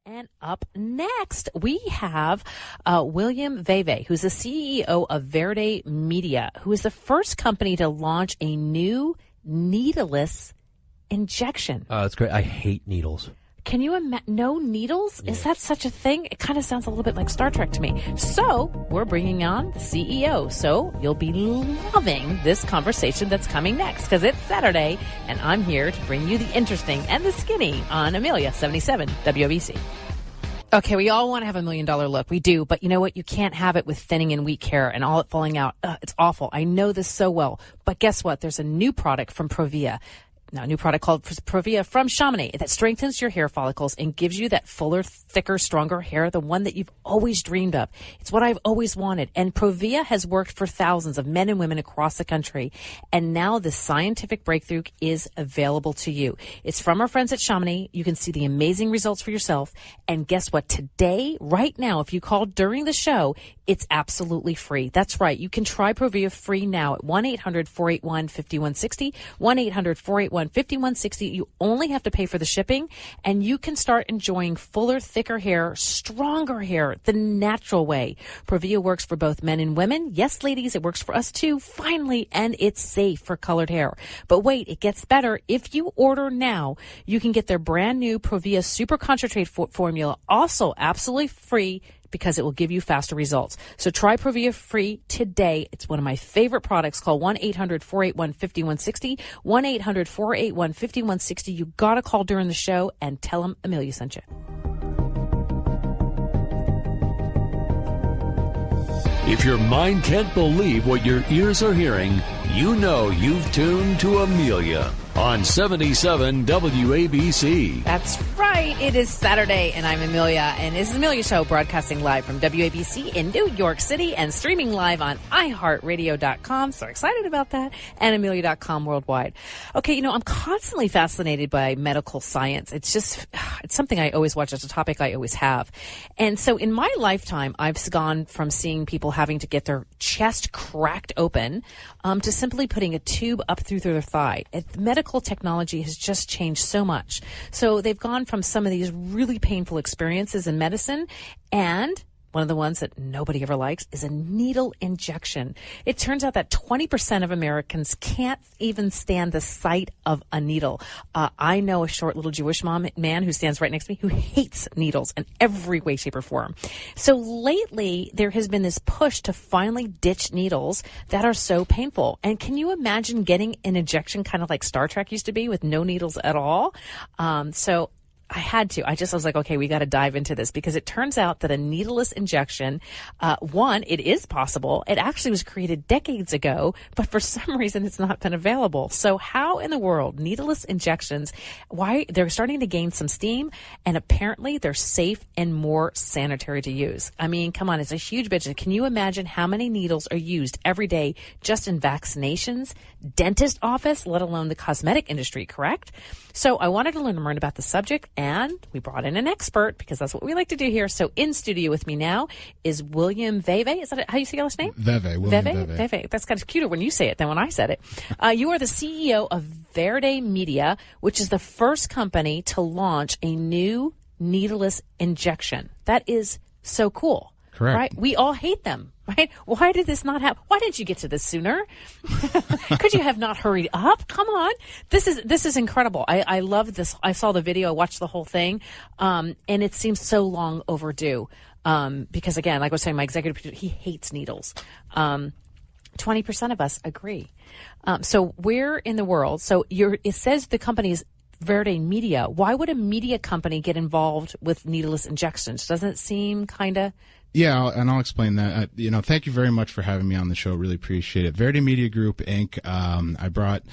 And up next, we have William Veve, who's the CEO of Verde Media, who is the first company to launch a new needleless injection. That's great. I hate needles. Can you imagine? No needles? Yeah. Is that such a thing? It kind of sounds a little bit like Star Trek to me. So we're bringing on the CEO. So you'll be loving this conversation that's coming next because it's Saturday and I'm here to bring you the interesting and the skinny on Amilya 77 WABC. Okay, we all want to have $1 million look. We do. But you know what? You can't have it with thinning and weak hair and all it falling out. It's awful. I know this so well. But guess what? There's a new product from Provia. Now, a new product called Provia from Chamonix that strengthens your hair follicles and gives you that fuller, thicker, stronger hair, the one that you've always dreamed of. It's what I've always wanted. And Provia has worked for thousands of men and women across the country. And now this scientific breakthrough is available to you. It's from our friends at Chamonix. You can see the amazing results for yourself. And guess what? Today, right now, if you call during the show, it's absolutely free. That's right. You can try Provia free now at 1-800-481-5160, 1-800-481-5160. You only have to pay for the shipping, and you can start enjoying fuller, thicker hair, stronger hair, the natural way. Provia works for both men and women. Yes, ladies, it works for us too, finally, and it's safe for colored hair. But wait, it gets better. If you order now, you can get their brand new Provia Super Concentrate formula, also absolutely free, because it will give you faster results. So try Provia free today. It's one of my favorite products. Call 1-800-481-5160, 1-800-481-5160. You got to call during the show and tell them Amilya sent you. If your mind can't believe what your ears are hearing, you know you've tuned to Amilya on 77 WABC. That's right. It is Saturday, and I'm Amilya, and this is Amilya Show, broadcasting live from WABC in New York City and streaming live on iHeartRadio.com. So excited about that. And Amilya.com worldwide. Okay, I'm constantly fascinated by medical science. It's something I always watch. It's a topic I always have. And so in my lifetime, I've gone from seeing people having to get their chest cracked open to simply putting a tube up through their thigh. Medical technology has just changed so much. So they've gone from some of these really painful experiences in medicine, and one of the ones that nobody ever likes is a needle injection. It turns out that 20% of Americans can't even stand the sight of a needle. I know a short little Jewish man who stands right next to me who hates needles in every way, shape, or form. So lately, there has been this push to finally ditch needles that are so painful. And can you imagine getting an injection kind of like Star Trek used to be with no needles at all? So I had to. I was like, okay, we got to dive into this because it turns out that a needleless injection, one, it is possible. It actually was created decades ago, but for some reason it's not been available. So how in the world, needleless injections, why they're starting to gain some steam, and apparently they're safe and more sanitary to use. I mean, come on, it's a huge budget. Can you imagine how many needles are used every day just in vaccinations, dentist office, let alone the cosmetic industry, correct? So I wanted to learn more about the subject, and we brought in an expert because that's what we like to do here. So in studio with me now is William Veve. Is that how you say your last name? Veve. Veve. That's kind of cuter when you say it than when I said it. You are the CEO of Verde Media, which is the first company to launch a new needleless injection. That is so cool. Correct. Right? We all hate them, right? Why did this not happen? Why didn't you get to this sooner? Could you have not hurried up? Come on. This is incredible. I love this. I saw the video. I watched the whole thing. And it seems so long overdue. Because again, like I was saying, my executive producer, he hates needles. 20% of us agree. So where in the world, it says the company is Verde Media. Why would a media company get involved with needleless injections? Doesn't it seem kind of... Yeah, and I'll explain that. Thank you very much for having me on the show. Really appreciate it. Verde Media Group, Inc. I brought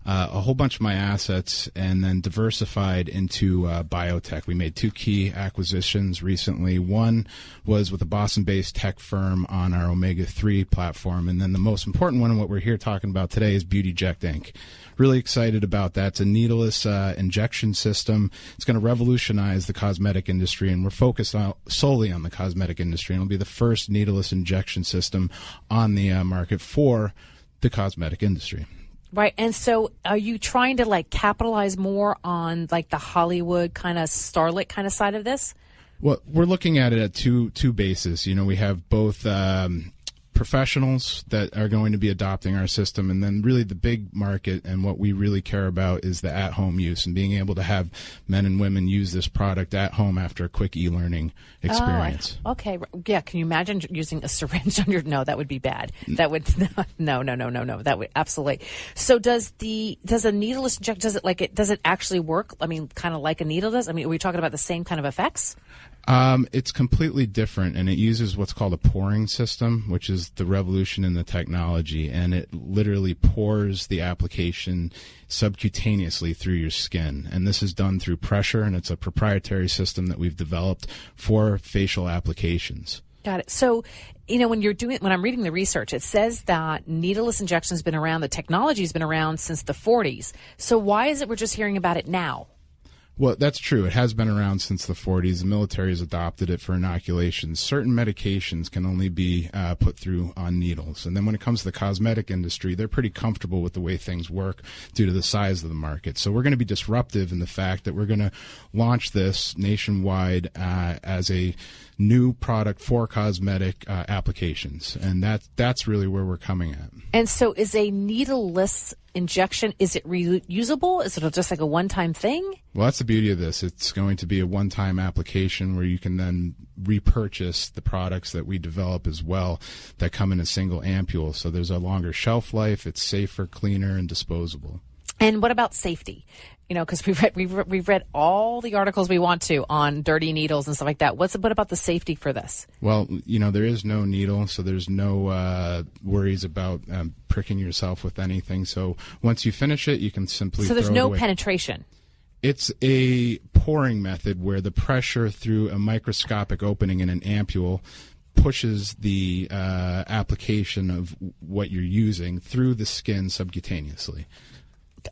a whole bunch of my assets and then diversified into biotech. We made two key acquisitions recently. One was with a Boston-based tech firm on our omega-3 platform, and then the most important one, and what we're here talking about today, is BeautyJect, Inc. Really excited about that. It's a needleless injection system. It's going to revolutionize the cosmetic industry, and we're focused solely on the cosmetic industry. And it'll be the first needleless injection system on the market for the cosmetic industry. Right. And so are you trying to capitalize more on the Hollywood kind of starlet kind of side of this? Well, we're looking at it at two bases. We have both professionals that are going to be adopting our system, and then really the big market and what we really care about is the at-home use and being able to have men and women use this product at home after a quick e-learning experience. Oh, okay. Yeah. Can you imagine using a syringe on your? No, that would be bad. That would no. That would absolutely. So does a needleless inject? Does it actually work? I mean, kind of like a needle does. I mean, are we talking about the same kind of effects? It's completely different, and it uses what's called a pouring system, which is the revolution in the technology, and it literally pours the application subcutaneously through your skin. And this is done through pressure, and it's a proprietary system that we've developed for facial applications. Got it. So, when I'm reading the research, it says that needleless injection has been around, the technology has been around since the 40s. So why is it we're just hearing about it now? Well, that's true. It has been around since the 40s. The military has adopted it for inoculations. Certain medications can only be put through on needles. And then when it comes to the cosmetic industry, they're pretty comfortable with the way things work due to the size of the market. So we're going to be disruptive in the fact that we're going to launch this nationwide as a new product for cosmetic applications. And that's really where we're coming at. And so is a needleless injection, is it reusable? Is it just like a one-time thing? Well, that's the beauty of this. It's going to be a one-time application where you can then repurchase the products that we develop as well that come in a single ampule. So there's a longer shelf life, it's safer, cleaner, and disposable. And what about safety? Because we've read all the articles we want to on dirty needles and stuff like that. What about the safety for this? Well, there is no needle, so there's no worries about pricking yourself with anything. So once you finish it, you can simply So there's throw it no away. penetration. It's a pouring method where the pressure through a microscopic opening in an ampule pushes the application of what you're using through the skin subcutaneously.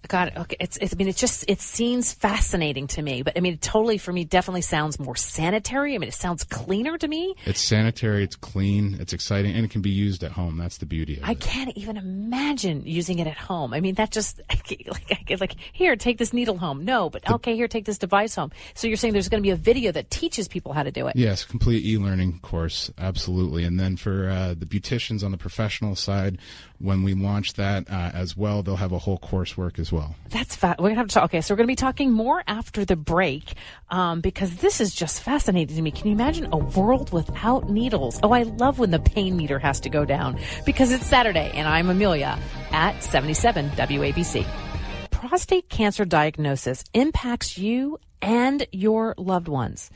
Got it. Okay. It seems fascinating to me, but it totally, for me, definitely sounds more sanitary. It sounds cleaner to me. It's sanitary, it's clean, it's exciting, and it can be used at home. That's the beauty of it. I can't even imagine using it at home. That just, like, here, take this needle home. No, but okay, here, take this device home. So you're saying there's going to be a video that teaches people how to do it? Yes, complete e-learning course, absolutely. And then for the beauticians on the professional side, when we launch that as well, they'll have a whole coursework as well. That's we're going to have to talk. Okay, so we're going to be talking more after the break because this is just fascinating to me. Can you imagine a world without needles? Oh, I love when the pain meter has to go down because it's Saturday and I'm Amelia at 77 WABC. Prostate cancer diagnosis impacts you and your loved ones.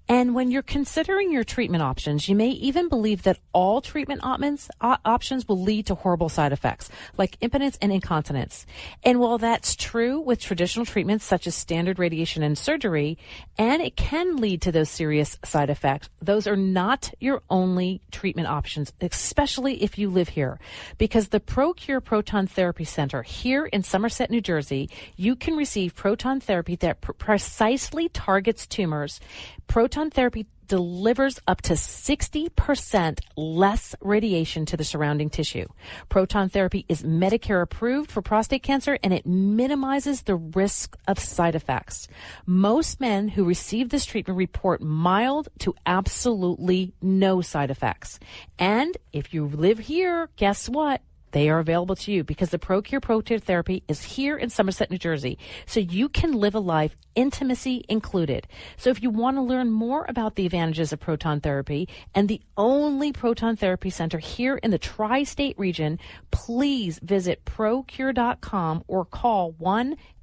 And when you're considering your treatment options, you may even believe that all treatment options will lead to horrible side effects, like impotence and incontinence. And while that's true with traditional treatments such as standard radiation and surgery, and it can lead to those serious side effects, those are not your only treatment options, especially if you live here. Because the ProCure Proton Therapy Center here in Somerset, New Jersey, you can receive proton therapy that precisely targets tumors. Proton therapy delivers up to 60% less radiation to the surrounding tissue. Proton therapy is Medicare approved for prostate cancer, and it minimizes the risk of side effects. Most men who receive this treatment report mild to absolutely no side effects. And if you live here, guess what? They are available to you because the ProCure Proton Therapy is here in Somerset, New Jersey, so you can live a life, intimacy included. So if you want to learn more about the advantages of proton therapy and the only proton therapy center here in the tri-state region, please visit procure.com or call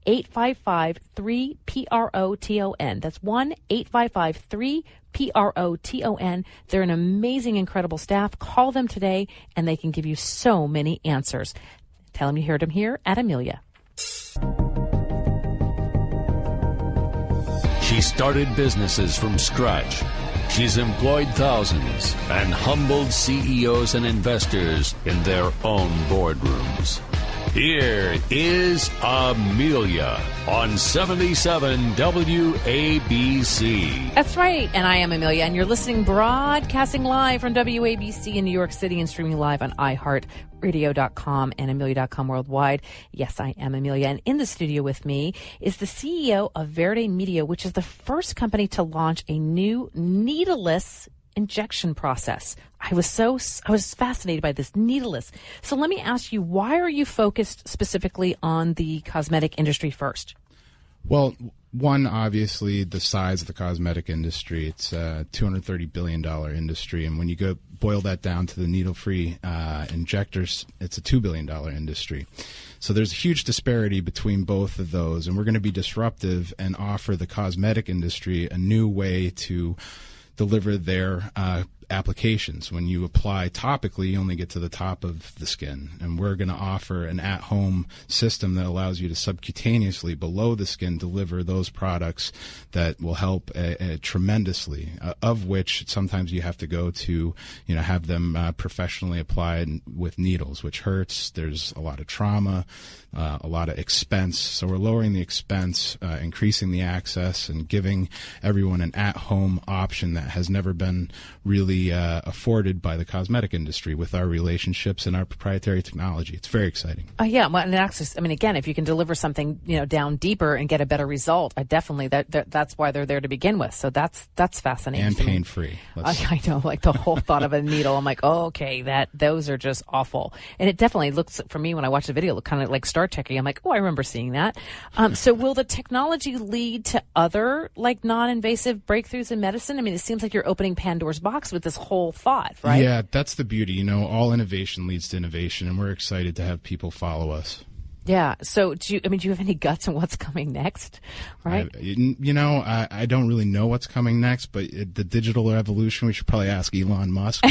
1-855-3-PROTON. That's 1-855-3-PROTON. They're an amazing, incredible staff. Call them today, and they can give you so many answers. Tell them you heard them here at Amilya. She started businesses from scratch. She's employed thousands and humbled CEOs and investors in their own boardrooms. Here is Amilya on 77 WABC. That's right, and I am Amilya, and you're listening, broadcasting live from WABC in New York City and streaming live on iHeartRadio.com and Amilya.com worldwide. Yes, I am Amilya, and in the studio with me is the CEO of Verde Media, which is the first company to launch a new needleless injection process. I was fascinated by this needleless. So let me ask you, why are you focused specifically on the cosmetic industry first? Well, one, obviously, the size of the cosmetic industry. It's a $230 billion industry. And when you boil that down to the needle-free injectors, it's a $2 billion industry. So there's a huge disparity between both of those. And we're going to be disruptive and offer the cosmetic industry a new way to deliver their applications. When you apply topically, you only get to the top of the skin, and we're going to offer an at-home system that allows you to subcutaneously below the skin deliver those products that will help tremendously, of which sometimes you have to go to, have them professionally applied with needles, which hurts. There's a lot of trauma, a lot of expense. So we're lowering the expense, increasing the access, and giving everyone an at-home option that has never been really afforded by the cosmetic industry with our relationships and our proprietary technology. It's very exciting. Yeah, well, and access. I mean, again, if you can deliver something down deeper and get a better result, definitely that's why they're there to begin with. So that's fascinating and pain-free. I know, like the whole thought of a needle. I'm like, oh, okay, those are just awful. And it definitely looks, for me, when I watch the video, it looked kind of like Star Trek-y. I'm like, oh, I remember seeing that. So will the technology lead to other like non-invasive breakthroughs in medicine? I mean, it seems like you're opening Pandora's box with this whole thought, right? Yeah, that's the beauty. All innovation leads to innovation, and we're excited to have people follow us. Yeah. So do you have any guts on what's coming next? Right. I don't really know what's coming next, but the digital revolution, we should probably ask Elon Musk.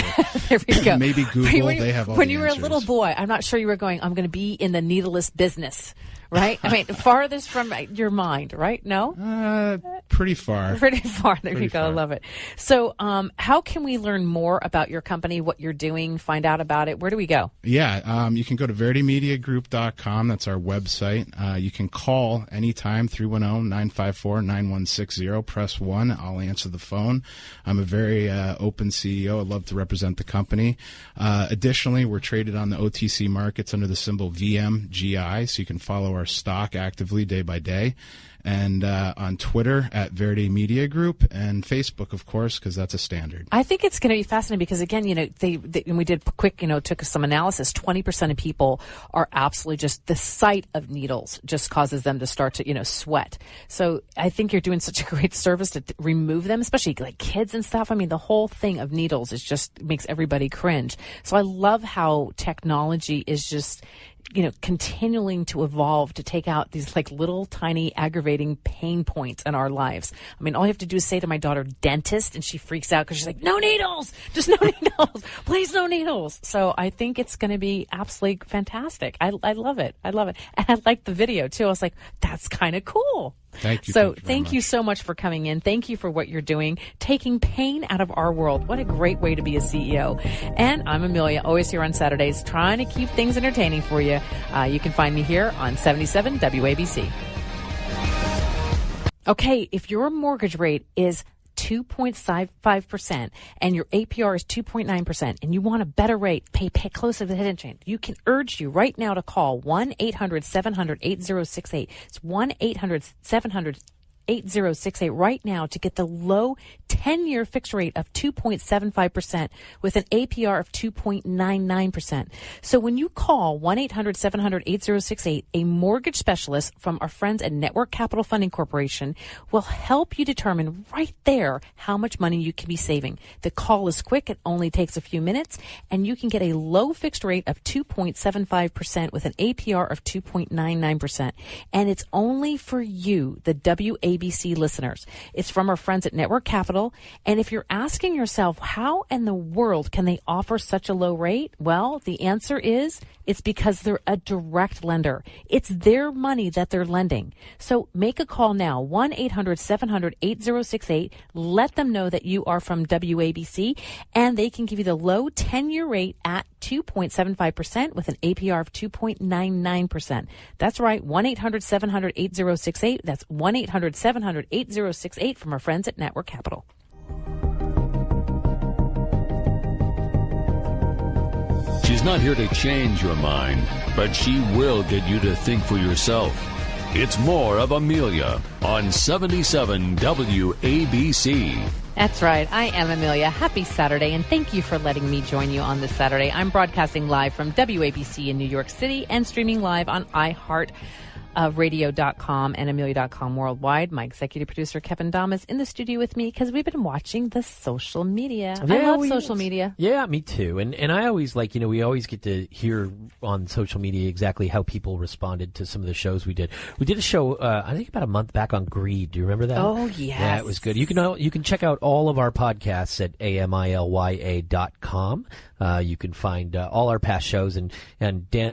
There we go. Maybe Google. They have all when the you were answers. a little boy, I'm not sure you were going, I'm going to be in the needleless business. Right? I mean, farthest from your mind, right? No? Pretty far. Pretty far. There you go. Far. I love it. So how can we learn more about your company, what you're doing, find out about it? Where do we go? Yeah, you can go to verdemediagroup.com. That's our website. You can call anytime, 310-954-9160. Press 1. I'll answer the phone. I'm a very open CEO. I'd love to represent the company. Additionally, we're traded on the OTC markets under the symbol VMGI, so you can follow our stock actively day by day, and on Twitter at Verde Media Group, and Facebook, of course, because that's a standard. I think it's going to be fascinating because, again, and we did quick, took some analysis. 20% of people are absolutely just, the sight of needles just causes them to start to, sweat. So I think you're doing such a great service to remove them, especially like kids and stuff. I mean, the whole thing of needles is just makes everybody cringe. So I love how technology is just, continuing to evolve to take out these like little tiny aggravating pain points in our lives. I mean, all you have to do is say to my daughter, dentist, and she freaks out because she's like, no needles, just no needles, please no needles. So I think it's going to be absolutely fantastic. I love it. I love it. And I like the video too. I was like, that's kind of cool. Thank you. So thank you so much for coming in. Thank you for what you're doing, taking pain out of our world. What a great way to be a CEO. And I'm Amilya, always here on Saturdays, trying to keep things entertaining for you. You can find me here on 77 WABC. Okay, if your mortgage rate is 2.55% and your APR is 2.9% and you want a better rate, pay close to the hidden chain, you can urge you right now to call 1-800-700-8068. It's 1-800-700-8068 right now to get the low 10-year fixed rate of 2.75% with an APR of 2.99%. So when you call 1-800-700-8068, a mortgage specialist from our friends at Network Capital Funding Corporation will help you determine right there how much money you can be saving. The call is quick. It only takes a few minutes, and you can get a low fixed rate of 2.75% with an APR of 2.99%. And it's only for you, the WABC listeners. It's from our friends at Network Capital. Capital. And if you're asking yourself, how in the world can they offer such a low rate? Well, the answer is it's because they're a direct lender. It's their money that they're lending. So make a call now, 1-800-700-8068. Let them know that you are from WABC, and they can give you the low 10-year rate at 2.75% with an APR of 2.99%. That's right, 1-800-700-8068. That's 1-800-700-8068 from our friends at Network Capital. She's not here to change your mind, but she will get you to think for yourself. It's more of Amilya on 77 WABC. That's right. I am Amilya. Happy Saturday, and thank you for letting me join you on this Saturday. I'm broadcasting live from WABC in New York City and streaming live on iHeartRadio.com and Amilya.com worldwide. My executive producer, Kevin Dom, is in the studio with me because we've been watching the social media. Yeah, I love social media. Yeah, me too. And I always like, we always get to hear on social media exactly how people responded to some of the shows we did. We did a show, I think about a month back on greed. Do you remember that? Oh, yes. Yeah, it was good. You can check out all of our podcasts at amilya.com. You can find all our past shows, and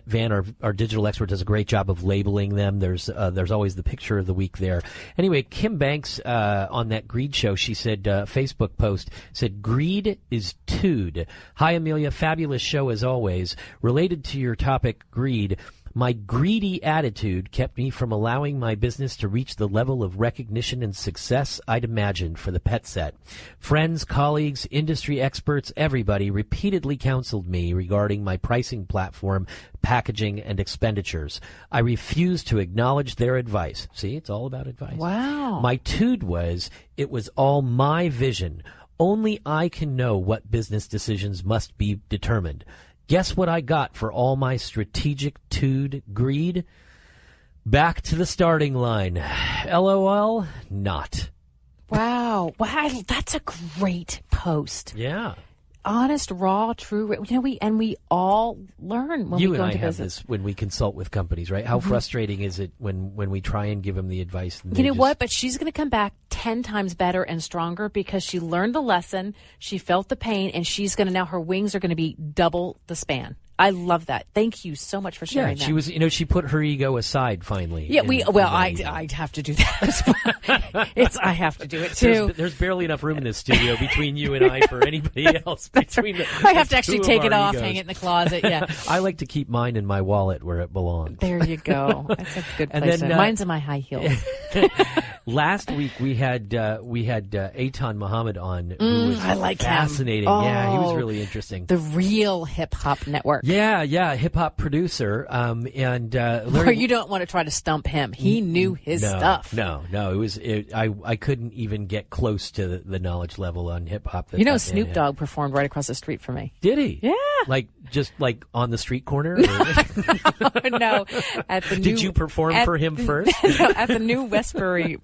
Van, our digital expert, does a great job of labeling them. There's always the picture of the week there. Anyway, Kim Banks on that greed show, she said, Facebook post said, "Greed is tood. Hi, Amilya, fabulous show as always. Related to your topic, greed. My greedy attitude kept me from allowing my business to reach the level of recognition and success I'd imagined for the pet set. Friends, colleagues, industry experts, everybody repeatedly counseled me regarding my pricing platform, packaging, and expenditures. I refused to acknowledge their advice." See, it's all about advice. Wow. My tood was, it was all my vision. Only I can know what business decisions must be determined. Guess what I got for all my strategic tood greed? Back to the starting line. LOL, not. Wow. That's a great post. Yeah. Honest, raw, true. We all learn when you we go and I into have business. this when we consult with companies, right? How frustrating is it when we try and give them the advice? And You know what? But she's going to come back 10 times better and stronger because she learned the lesson, she felt the pain, and she's going to now, her wings are going to be double the span. I love that. Thank you so much for sharing that. She was, she put her ego aside finally. Yeah, I'd have to do that. I have to do it too. There's barely enough room in this studio between you and I for anybody else. I have to actually take it off, hang it in the closet. Yeah. I like to keep mine in my wallet where it belongs. There you go. That's a good place. Mine's in my high heels. Last week we had Eitan Muhammad on, who was I like fascinating. Him. Yeah, he was really interesting. The real hip hop network. Yeah, hip hop producer. And Larry, you don't want to try to stump him. He knew his stuff. No. I couldn't even get close to the knowledge level on hip hop. Snoop Dogg performed right across the street from me. Did he? Yeah. Just on the street corner? No. Did you perform for him first? No, at the new Westbury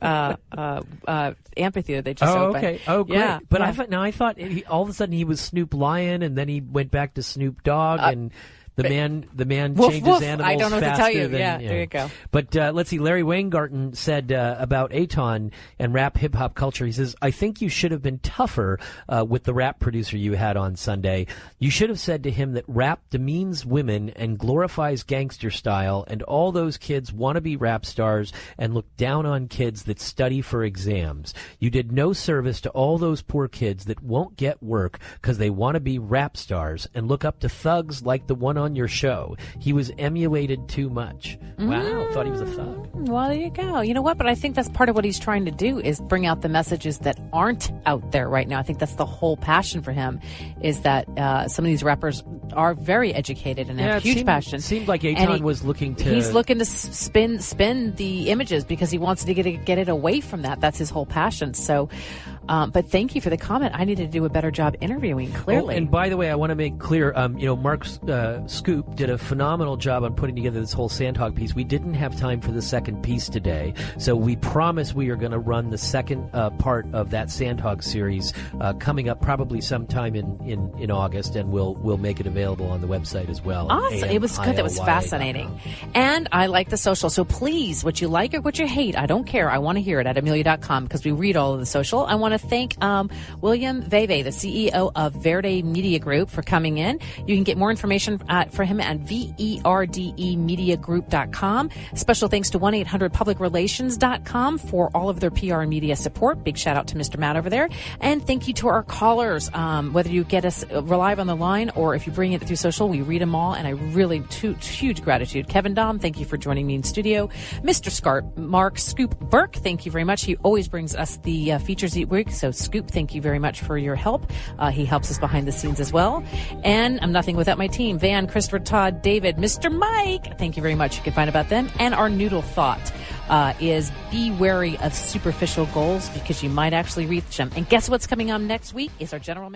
amphitheater they just opened. Okay. Oh, great. Yeah, but I thought all of a sudden he was Snoop Lion, and then he went back to Snoop Dogg, and the man woof, changes woof. animals. I don't know what to tell you. Than, there you go. But let's see. Larry Weingarten said about Eitan and rap hip hop culture. He says, "I think you should have been tougher with the rap producer you had on Sunday. You should have said to him that rap demeans women and glorifies gangster style, and all those kids want to be rap stars and look down on kids that study for exams. You did no service to all those poor kids that won't get work because they want to be rap stars and look up to thugs like the one on your show. He was emulated too much." Wow, thought he was a thug. Well, there you go. You know what? But I think that's part of what he's trying to do is bring out the messages that aren't out there right now. I think that's the whole passion for him is that some of these rappers are very educated and have huge passion. It seemed like Eitan was looking to... He's looking to spin the images because he wants to get it away from that. That's his whole passion. So, but thank you for the comment. I need to do a better job interviewing, clearly. Oh, and by the way, I want to make clear, Mark Scoop did a phenomenal job on putting together this whole Sandhog piece. We didn't have time for the second piece today, so we promise we are going to run the second part of that Sandhog series coming up probably sometime in August, and we'll make it available on the website as well. Awesome. It was good. That was fascinating. And I like the social. So please, what you like or what you hate, I don't care. I want to hear it at Amilya.com because we read all of the social. I want want to thank William Veve, the CEO of Verde Media Group, for coming in. You can get more information for him at verdemediagroup.com. Special thanks to 1-800-publicrelations.com for all of their PR and media support. Big shout out to Mr. Matt over there. And thank you to our callers. Whether you get us live on the line or if you bring it through social, we read them all. And I really, huge gratitude. Kevin Dom, thank you for joining me in studio. Mr. Mark Scoop Burke, thank you very much. He always brings us the features each week. So Scoop, thank you very much for your help. He helps us behind the scenes as well. And I'm nothing without my team. Van, Christopher, Todd, David, Mr. Mike. Thank you very much. You can find about them. And our noodle thought is be wary of superficial goals because you might actually reach them. And guess what's coming on next week is our general manager.